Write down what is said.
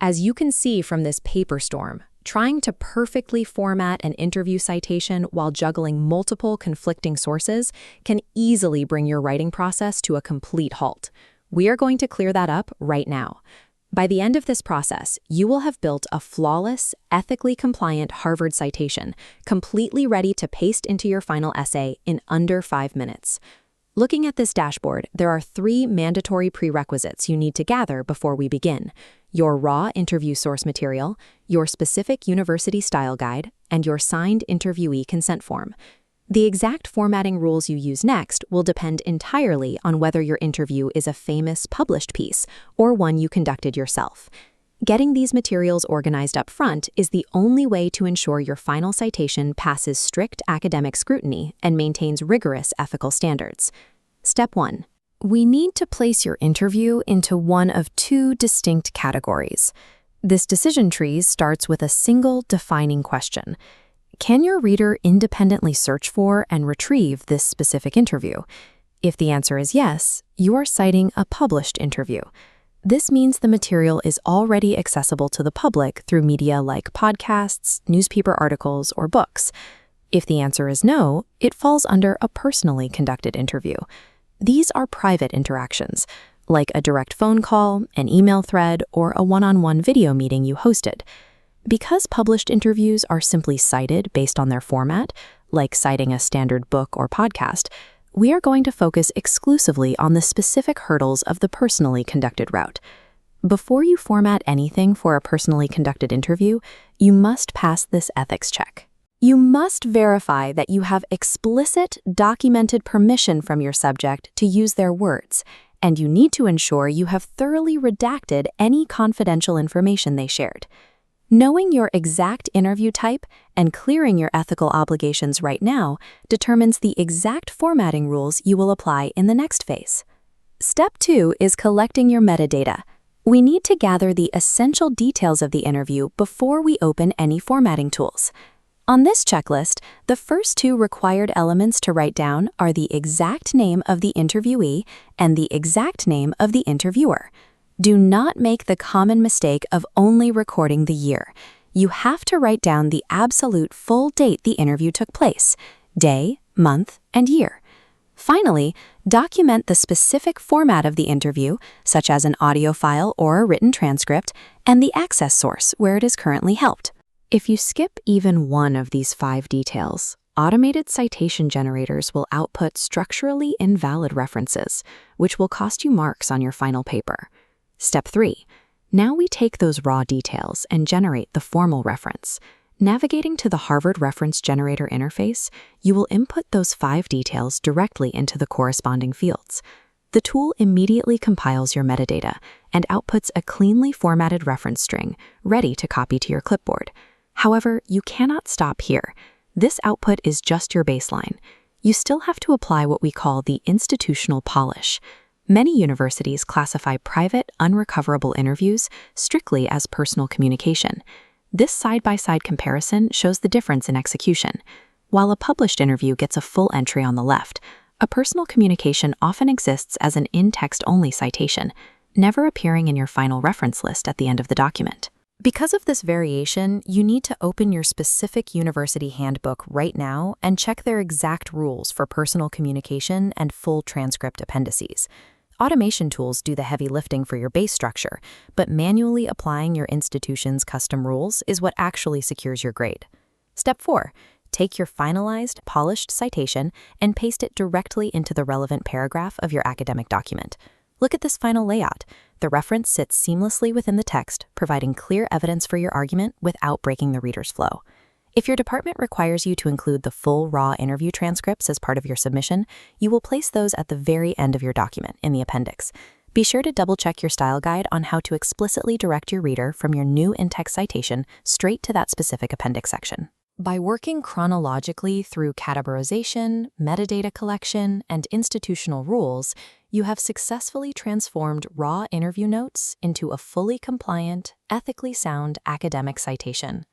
As you can see from this paper storm, trying to perfectly format an interview citation while juggling multiple conflicting sources can easily bring your writing process to a complete halt. We are going to clear that up right now. By the end of this process, you will have built a flawless, ethically compliant Harvard citation, completely ready to paste into your final essay in under 5 minutes. Looking at this dashboard, there are 3 mandatory prerequisites you need to gather before we begin: your raw interview source material, your specific university style guide, and your signed interviewee consent form. The exact formatting rules you use next will depend entirely on whether your interview is a famous published piece or one you conducted yourself. Getting these materials organized up front is the only way to ensure your final citation passes strict academic scrutiny and maintains rigorous ethical standards. Step 1. We need to place your interview into one of 2 distinct categories. This decision tree starts with a single defining question. Can your reader independently search for and retrieve this specific interview? If the answer is yes, you are citing a published interview. This means the material is already accessible to the public through media like podcasts, newspaper articles, or books. If the answer is no, it falls under a personally conducted interview. These are private interactions, like a direct phone call, an email thread, or a one-on-one video meeting you hosted. Because published interviews are simply cited based on their format, like citing a standard book or podcast, we are going to focus exclusively on the specific hurdles of the personally conducted route. Before you format anything for a personally conducted interview, you must pass this ethics check. You must verify that you have explicit, documented permission from your subject to use their words, and you need to ensure you have thoroughly redacted any confidential information they shared. Knowing your exact interview type and clearing your ethical obligations right now determines the exact formatting rules you will apply in the next phase. Step 2 is collecting your metadata. We need to gather the essential details of the interview before we open any formatting tools. On this checklist, the first 2 required elements to write down are the exact name of the interviewee and the exact name of the interviewer. Do not make the common mistake of only recording the year. You have to write down the absolute full date the interview took place, day, month, and year. Finally, document the specific format of the interview, such as an audio file or a written transcript, and the access source where it is currently held. If you skip even one of these 5 details, automated citation generators will output structurally invalid references, which will cost you marks on your final paper. Step 3. Now we take those raw details and generate the formal reference. Navigating to the Harvard Reference Generator interface, you will input those 5 details directly into the corresponding fields. The tool immediately compiles your metadata and outputs a cleanly formatted reference string, ready to copy to your clipboard. However, you cannot stop here. This output is just your baseline. You still have to apply what we call the institutional polish. Many universities classify private, unrecoverable interviews strictly as personal communication. This side-by-side comparison shows the difference in execution. While a published interview gets a full entry on the left, a personal communication often exists as an in-text-only citation, never appearing in your final reference list at the end of the document. Because of this variation, you need to open your specific university handbook right now and check their exact rules for personal communication and full transcript appendices. Automation tools do the heavy lifting for your base structure, but manually applying your institution's custom rules is what actually secures your grade. Step 4. Take your finalized, polished citation and paste it directly into the relevant paragraph of your academic document. Look at this final layout. The reference sits seamlessly within the text, providing clear evidence for your argument without breaking the reader's flow. If your department requires you to include the full raw interview transcripts as part of your submission, you will place those at the very end of your document in the appendix. Be sure to double-check your style guide on how to explicitly direct your reader from your new in-text citation straight to that specific appendix section. By working chronologically through categorization, metadata collection, and institutional rules, you have successfully transformed raw interview notes into a fully compliant, ethically sound academic citation.